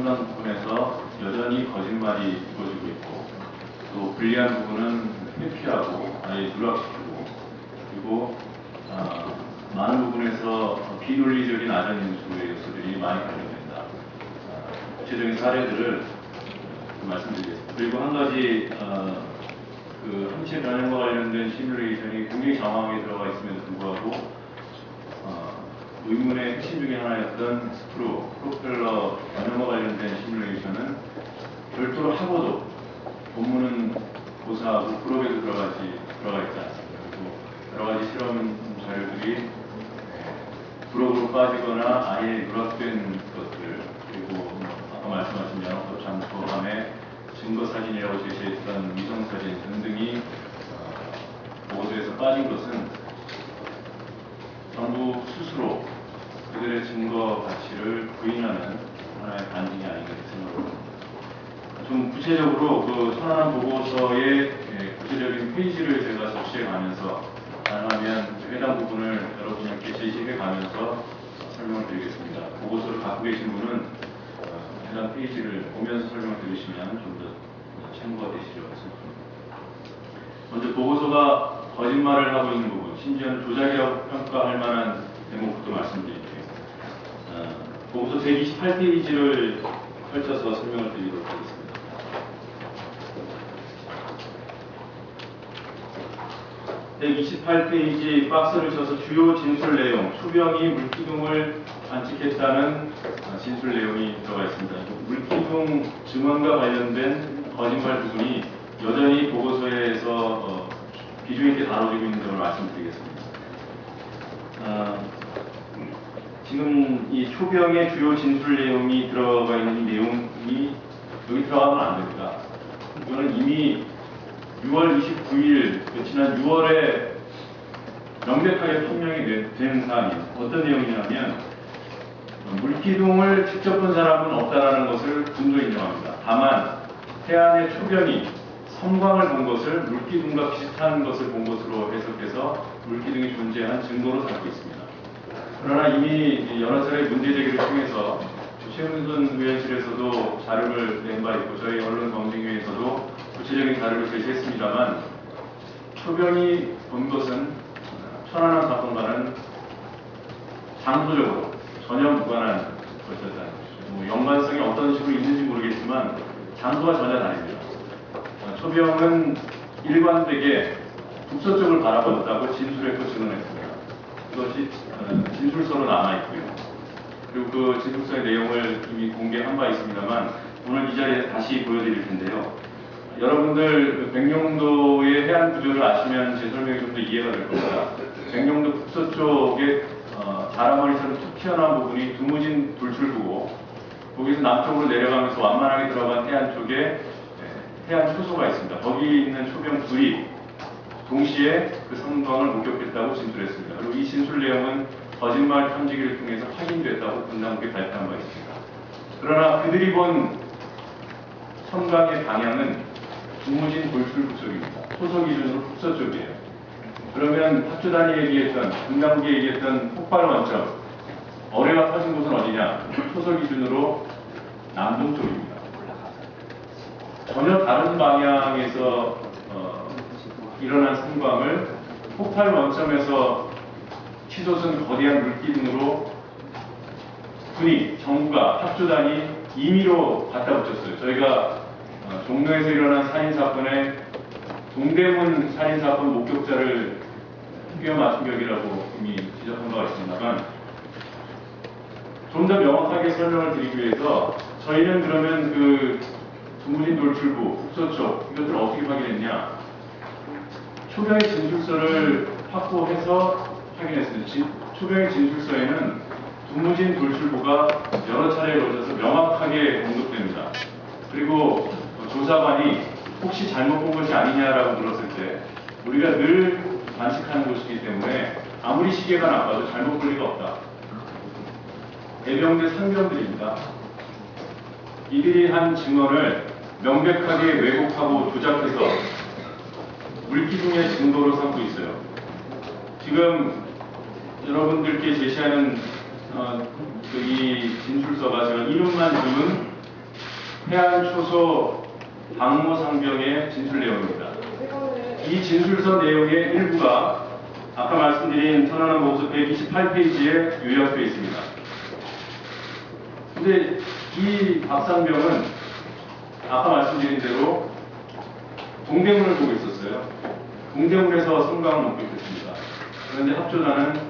상당 부분에서 여전히 거짓말이 이루어지고 있고, 또 불리한 부분은 회피하고 아예 누락시키고, 그리고 많은 부분에서 비논리적인 아전 인수의 요소들이 많이 발견된다. 구체적인 사례들을 말씀드리겠습니다. 그리고 한 가지 그 항체 변형과 관련된 시뮬레이션이 굉장히 장황하게 들어가 있음에도 불구하고 의문의 핵심 중에 하나였던 스크루, 프로펠러 변형과 관련된 시뮬레이션은 별도로 하고도 본문은 고사하고 프로에도 들어가 있지 않습니다. 그리고 여러 가지 실험 자료들이 브록으로 빠지거나 아예 누락된 것들, 그리고 아까 말씀하신 연합법 잠수함의 증거 사진이라고 제시했던 위성 사진 등등이 보고서에서 빠진 것은 정부 스스로 그들의 증거 가치를 부인하는 하나의 반증이 아닌가 생각합니다. 좀 구체적으로 그 천안함 보고서의 구체적인 페이지를 제가 적시해 가면서 가능하면 해당 부분을 여러분께 제시해 가면서 설명을 드리겠습니다. 보고서를 갖고 계신 분은 해당 페이지를 보면서 설명을 들으시면 좀 더 참고가 되시리라고 생각합니다. 먼저 보고서가 거짓말을 하고 있는 부분, 심지어는 조작이라고 평가할 만한 대목부터 말씀드릴게요. 보고서 128페이지를 펼쳐서 설명을 드리도록 하겠습니다. (128페이지) 박스를 쳐서 주요 진술 내용, 초병이 물기둥을 관측했다는 진술 내용이 들어가 있습니다. 물기둥 증언과 관련된 거짓말 부분이 여전히 보고서에서 비중 있게 다뤄지고 있는 점을 말씀드리겠습니다. 지금 이 초병의 주요 진술 내용이 들어가 있는 내용이 여기 들어가면 안 됩니다. 이거는 이미 6월 29일, 지난 6월에 명백하게 판명이 된 사안이에요. 어떤 내용이냐면 물기둥을 직접 본 사람은 없다라는 것을 군도 인정합니다. 다만 해안의 초병이 섬광을 본 것을 물기둥과 비슷한 것을 본 것으로 해석해서 물기둥이 존재한 증거로 삼고 있습니다. 그러나 이미 여러 차례 문제제기를 통해서 최은순 의원실에서도 자료를 낸 바 있고 저희 언론검증위에서도 구체적인 자료를 제시했습니다만 초병이 본 것은 천안함 사건과는 장소적으로 전혀 무관한 것이었다는 것이죠. 연관성이 어떤 식으로 있는지 모르겠지만 장소가 전혀 다릅니다. 초병은 일관되게 북서쪽을 바라봤다고 진술했고 증언했습니다. 그것이 진술서로 남아있고요. 그리고 그 진술서의 내용을 이미 공개한 바 있습니다만 오늘 이 자리에서 다시 보여드릴 텐데요. 여러분들 백령도의 해안 구조를 아시면 제 설명이 좀 더 이해가 될 겁니다. 백령도 북서쪽에 자라머리처럼 툭 튀어나온 부분이 두무진 돌출부고 거기서 남쪽으로 내려가면서 완만하게 들어간 해안 쪽에 해안 초소가 있습니다. 거기 있는 초병 둘이 동시에 그 섬광을 목격했다고 진술했습니다. 그리고 이 진술 내용은 거짓말 탐지기를 통해서 확인됐다고 분당국에 발표한 바 있습니다. 그러나 그들이 본 섬광의 방향은 두무진 돌출부 쪽입니다. 초소 기준으로 북서쪽이에요. 그러면 학교단이 얘기했던, 분당국이 얘기했던 폭발 원점, 어뢰가 터진 곳은 어디냐? 초소 기준으로 남동쪽입니다. 전혀 다른 방향에서 일어난 섬광을 폭발 원점에서 치솟은 거대한 물기둥으로 군이, 정부가, 합조단이 임의로 갖다 붙였어요. 저희가 종로에서 일어난 살인사건의 동대문 살인사건 목격자를 뼈 맞춤격이라고 이미 지적한 바가 있습니다만 좀 더 명확하게 설명을 드리기 위해서 저희는 그러면 그 두무진 돌출부, 북서쪽 이것들을 어떻게 확인했냐? 초병의 진술서를 확보해서 확인했습니다. 초병의 진술서에는 두무진 돌출부가 여러 차례에 걸쳐서 명확하게 언급됩니다. 그리고 조사관이 혹시 잘못 본 것이 아니냐라고 물었을 때 우리가 늘 관측하는 곳이기 때문에 아무리 시계가 나빠도 잘못 볼 리가 없다. 해병대 상병들입니다. 이들이 한 증언을 명백하게 왜곡하고 조작해서 물기둥의 증거로 삼고 있어요. 지금 여러분들께 제시하는 이 진술서가 제가 이름만 주면 해안초소 방모상병의 진술 내용입니다. 이 진술서 내용의 일부가 아까 말씀드린 천안함 보고서 128페이지에 요약되어 있습니다. 근데 이 박상병은 아까 말씀드린 대로 동대문을 보고 있었어요. 동대문에서 성광을 먹고 있었습니다. 그런데 합조단은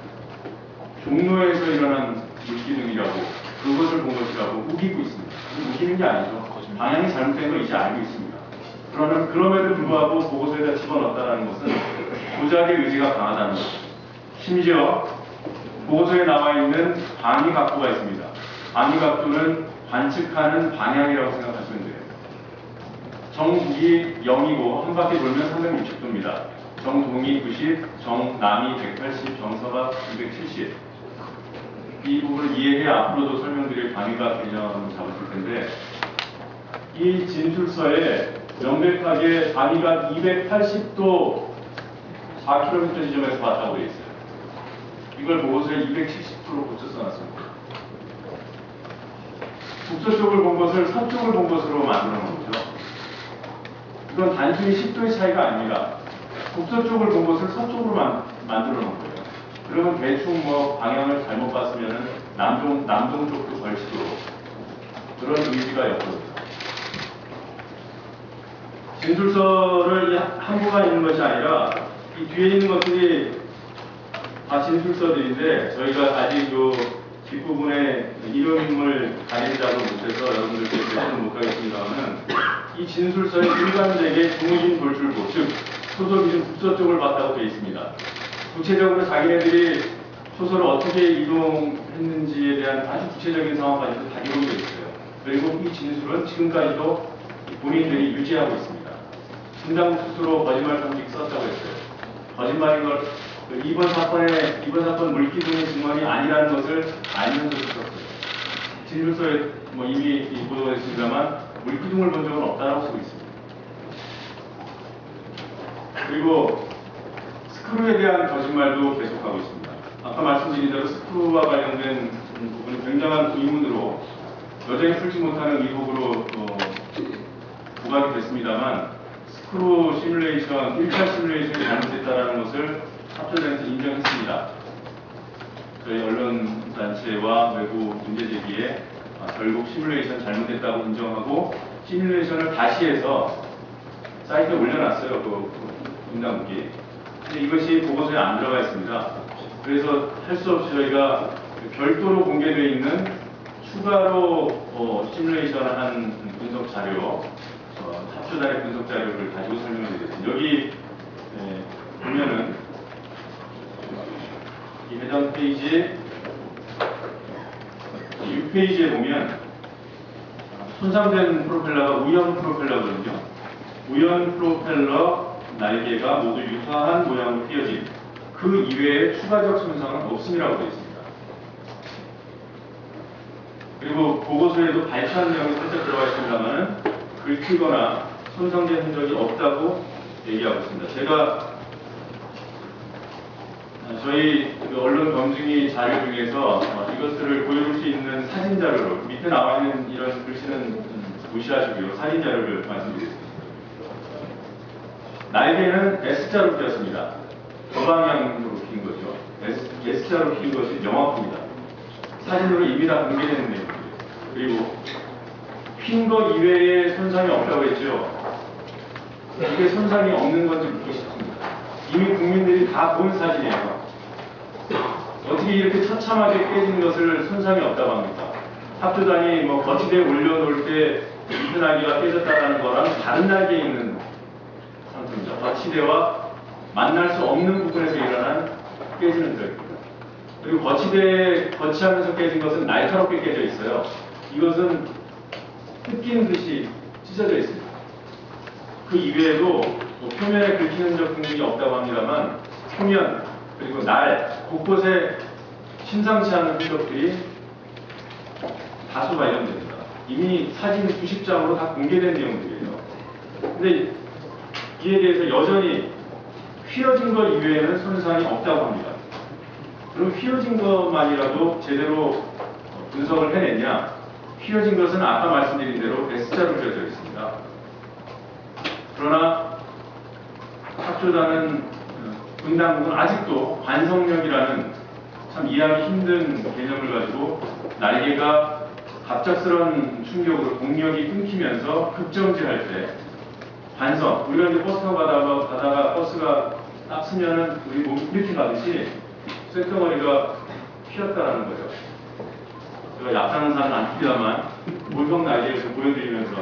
종로에서 일어난 물기둥이라고 그것을 본 것이라고 우기고 있습니다. 우기는 게 아니죠. 방향이 잘못된 걸 이제 알고 있습니다. 그럼에도 불구하고 보고서에다 집어넣었다는 것은 조작의 의지가 강하다는 것. 심지어 보고서에 나와 있는 방위각도가 있습니다. 방위각도는 관측하는 방향이라고 생각하시면 돼요. 정북이 0이고 한 바퀴 돌면 360도입니다. 정동이 90, 정남이 180, 정서가 270. 이 부분을 이해해 앞으로도 설명드릴 방위각 개념을 잡으실 텐데 이 진술서에 명백하게 방위각 280도 4km 지점에서 봤다고 되어 있어요. 이걸 보고서에 270도로 고쳐 써놨습니다. 북서쪽을 본 것을 서쪽을 본 것으로 만들어 놓은 거죠. 이건 단순히 10도의 차이가 아닙니다. 북서쪽을 본 것을 서쪽으로 만들어 놓은 거예요. 그러면 대충 뭐 방향을 잘못 봤으면 남동 쪽도 걸치도록 그런 의지가 였거든요. 진술서를 한부가 있는 것이 아니라 이 뒤에 있는 것들이 다 진술서들인데 저희가 아직 요 뒷부분에 이름을 가리는 작업을 못해서 여러분들께 제시는 못하겠습니다만 이 진술서에 일관되게 중진 돌출부, 즉 소설 기준 북서쪽을 봤다고 되어 있습니다. 구체적으로 자기네들이 소설을 어떻게 이동했는지에 대한 아주 구체적인 상황까지도 다 기록되어 있어요. 그리고 이 진술은 지금까지도 본인들이 유지하고 있습니다. 김당국 스스로 거짓말 상식 썼다고 했어요. 거짓말인 걸 이번 사건 물기둥의 증언이 아니라는 것을 알면서도 썼어요. 진술서에 뭐 이미 보도됐습니다만 물기둥을 본 적은 없다라고 쓰고 있습니다. 그리고 스크루에 대한 거짓말도 계속하고 있습니다. 아까 말씀드린 대로 스크루와 관련된 부분이 굉장한 의문으로 여전히 풀지 못하는 의혹으로 부각이 됐습니다만 스크루 시뮬레이션, 1차 시뮬레이션이 잘못됐다는 것을 합조단에서 인정했습니다. 저희 언론단체와 외부 문제제기에 결국 시뮬레이션 잘못됐다고 인정하고 시뮬레이션을 다시 해서 사이트에 올려놨어요. 분당국이. 근데 이것이 보고서에 안 들어가 있습니다. 그래서 할 수 없이 저희가 별도로 공개되어 있는 추가로 시뮬레이션을 한 분석 자료, 합조단의 분석 자료를 가지고 설명을 드리겠습니다. 여기 보면은 이 해당 페이지 6페이지에 보면 손상된 프로펠러가 우연 프로펠러거든요. 우연 프로펠러 날개가 모두 유사한 모양으로 띄어진 그 이외에 추가적 손상은 없음이라고 되어 있습니다. 그리고 보고서에도 발표한 내용이 살짝 들어가 있습니다만 긁히거나 손상된 흔적이 없다고 얘기하고 있습니다. 제가 저희 언론 검증이 자료 중에서 이것들을 보여줄 수 있는 사진 자료로 밑에 나와 있는 이런 글씨는 무시하시고요. 사진 자료를 말씀드리겠습니다. 날개는 S자로 띄었습니다. 저방향으로 핀 거죠. S자로 핀 것이 명확합니다. 사진으로 이미 다 공개되는 내용입니다. 그리고 핀 거 이외에 손상이 없다고 했죠. 이게 손상이 없는 건지 묻고 싶습니다. 이미 국민들이 다 본 사진이에요. 어떻게 이렇게 처참하게 깨진 것을 손상이 없다고 합니까? 합조단이 뭐 거치대에 올려놓을 때 밑에 날개가 깨졌다는 거랑 다른 날개에 있는 상태입니다. 거치대와 만날 수 없는 부분에서 일어난 깨지는 것입니다. 그리고 거치대에 거치하면서 깨진 것은 날카롭게 깨져 있어요. 이것은 뜯긴 듯이 찢어져 있습니다. 그 이외에도 뭐 표면에 긁히는 적 등등이 없다고 합니다만 표면 그리고 날 곳곳에 심상치 않은 흔적들이 다수 발견됩니다. 이미 사진 수십 장으로 다 공개된 내용들이에요. 근데 이에 대해서 여전히 휘어진 것 이외에는 손상이 없다고 합니다. 그럼 휘어진 것만이라도 제대로 분석을 해냈냐? 휘어진 것은 아까 말씀드린 대로 S자로 휘어져 있습니다. 그러나 탁조단은 분당국은 아직도 관성력이라는 참 이해하기 힘든 개념을 가지고 날개가 갑작스러운 충격으로 동력이 끊기면서 급정지할 때 관성, 우리가 이제 버스 타고 가다가 버스가 딱 서면은 우리 몸이 이렇게 가듯이 쇳덩어리가 휘었다라는 거죠. 제가 약상사는 아닙니다만 몰병 날개를 좀 보여드리면서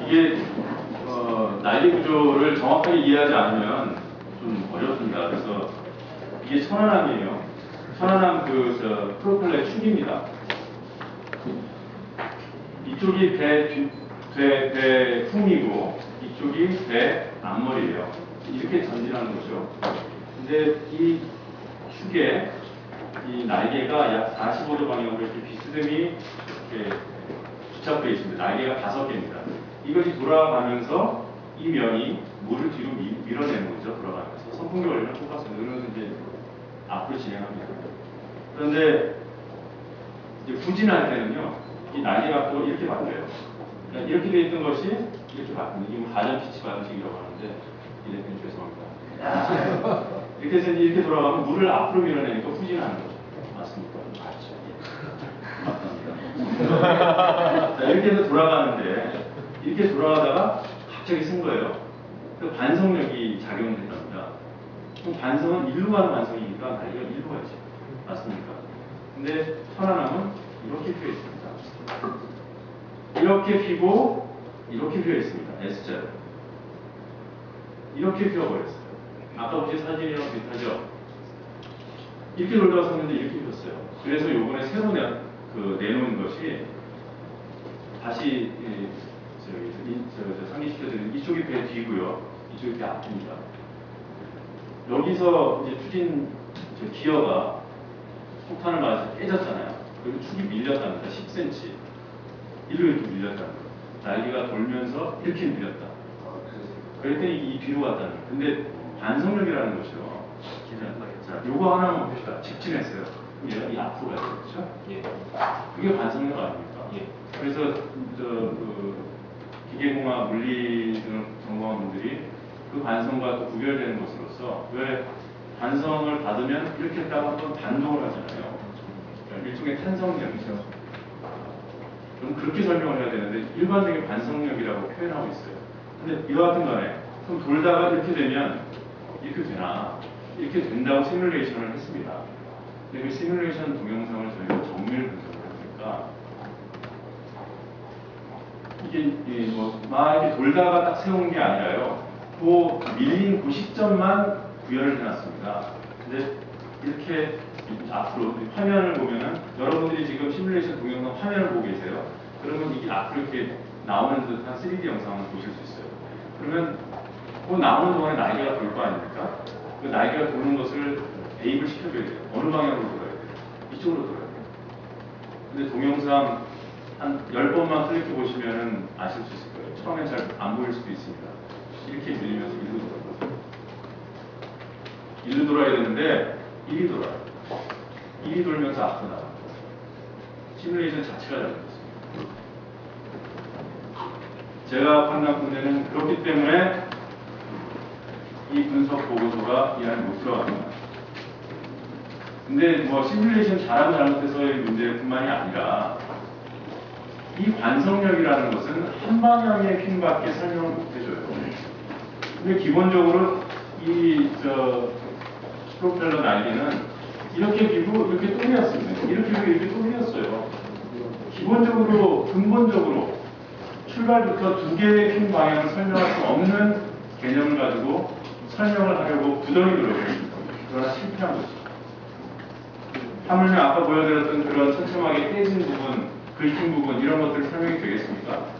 이게 날개 구조를 정확하게 이해하지 않으면 좀 어렵습니다. 그래서 이게 천안함이에요. 천안함 프로펠러의 축입니다. 이쪽이 배 품이고 이쪽이 배 앞머리예요. 이렇게 전진하는 거죠. 근데 이 축에 이 날개가 약 45도 방향으로 이렇게 비스듬히 이렇게 붙잡혀 있습니다. 날개가 5개입니다. 이것이 돌아가면서 이 면이 물을 뒤로 밀어내는 거죠. 돌아가면서 선풍기 원리는 똑같습니다. 그러면서 이제 앞으로 진행합니다. 그런데 이제 부진할 때는요, 이 날개가 또 이렇게 바뀌어요. 그러니까 이렇게 돼 있던 것이 이렇게 바뀝니다. 이게 가전 피치 방식이라고 하는데 이래서는 죄송합니다. 이렇게 해서 이렇게 돌아가면 물을 앞으로 밀어내니까 후진하는 거죠. 맞습니까? 맞습니다. 자, 이렇게 해서 돌아가는데 이렇게 돌아가다가 갑자기 쓴 거예요. 그 반성력이 작용된답니다. 그럼 반성은 일로 가는 반성이니까 날개가 일로 가지. 맞습니까? 근데 천안함은 이렇게 휘어 있습니다. 이렇게 휘고 이렇게 휘어 있습니다. S자로. 이렇게 휘어버렸어요. 아까 보신 사진이랑 비슷하죠? 이렇게 돌다가 섰는데 이렇게 휘었어요. 그래서 요번에 새로 내놓은 것이 다시 상기시켜드리는 이쪽이 배 뒤고요. 이쪽이 배 앞입니다. 여기서 이제 추진 기어가 폭탄을 맞아서 깨졌잖아요. 그리고 축이 밀렸답니다. 10cm. 일로 이렇게 밀렸다는 거예요. 날개가 돌면서 이렇게 밀렸다. 그랬더니 이 뒤로 갔다는 거예요. 근데 반성력이라는 것이요. 자, 요거 하나만 봅시다. 직진했어요. 얘가 이 앞으로 가요. 그렇죠? 예. 그게 반성력 아닙니까? 예. 그래서 기계공학, 물리 등을 전공한 분들이 그 반성과 또 구별되는 것으로서 왜 반성을 받으면 이렇게 했다가 한번 반동을 하잖아요. 그러니까 일종의 탄성력이죠. 그럼 그렇게 설명을 해야 되는데 일반적인 반성력이라고 표현하고 있어요. 근데 이와 같은 간에 그럼 돌다가 이렇게 되면 이렇게 되나? 이렇게 된다고 시뮬레이션을 했습니다. 근데 그 시뮬레이션 동영상을 저희가 정밀 분석을 해보니까 이게 막 이렇게 돌다가 딱 세운 게 아니라요. 그 밀린 그 시점만 구현을 해놨습니다. 근데 이렇게 앞으로 화면을 보면은 여러분들이 지금 시뮬레이션 동영상 화면을 보고 계세요. 그러면 이게 앞으로 이렇게 나오는 듯한 3D 영상을 보실 수 있어요. 그러면 그 나오는 동안에 날개가 돌 거 아닙니까? 그 날개가 도는 것을 대입을 시켜줘야 돼요. 어느 방향으로 돌아야 돼요? 이쪽으로 돌아야 돼요. 근데 동영상 한 10번만 클릭해 보시면은 아실 수 있을 거예요. 처음엔 잘 안 보일 수도 있습니다. 이렇게 밀리면서 일로 돌아요. 일로 돌아야 되는데 일이 돌아요. 일이 돌면서 앞으로 나가요. 시뮬레이션 자체가 잘못됐습니다. 제가 판단컨대는 그렇기 때문에 이 분석 보고서가 이 안에 못 들어갑니다. 근데 시뮬레이션 잘하고 잘못해서의 문제뿐만이 아니라 이 관성력이라는 것은 한 방향의 핀밖에 설명을 못 해줘요. 근데 기본적으로 이 프로펠러 날개는 이렇게 비고 이렇게 또 휘었습니다. 이렇게 비고 이렇게 또 휘었어요. 기본적으로 근본적으로 출발부터 두 개의 핀 방향을 설명할 수 없는 개념을 가지고 설명을 하려고 부정이 들어있습니다. 그러나 실패한 거죠. 하물며 아까 보여드렸던 그런 촘촘하게 깨진 부분, 긁힌 부분 이런 것들 설명이 되겠습니까?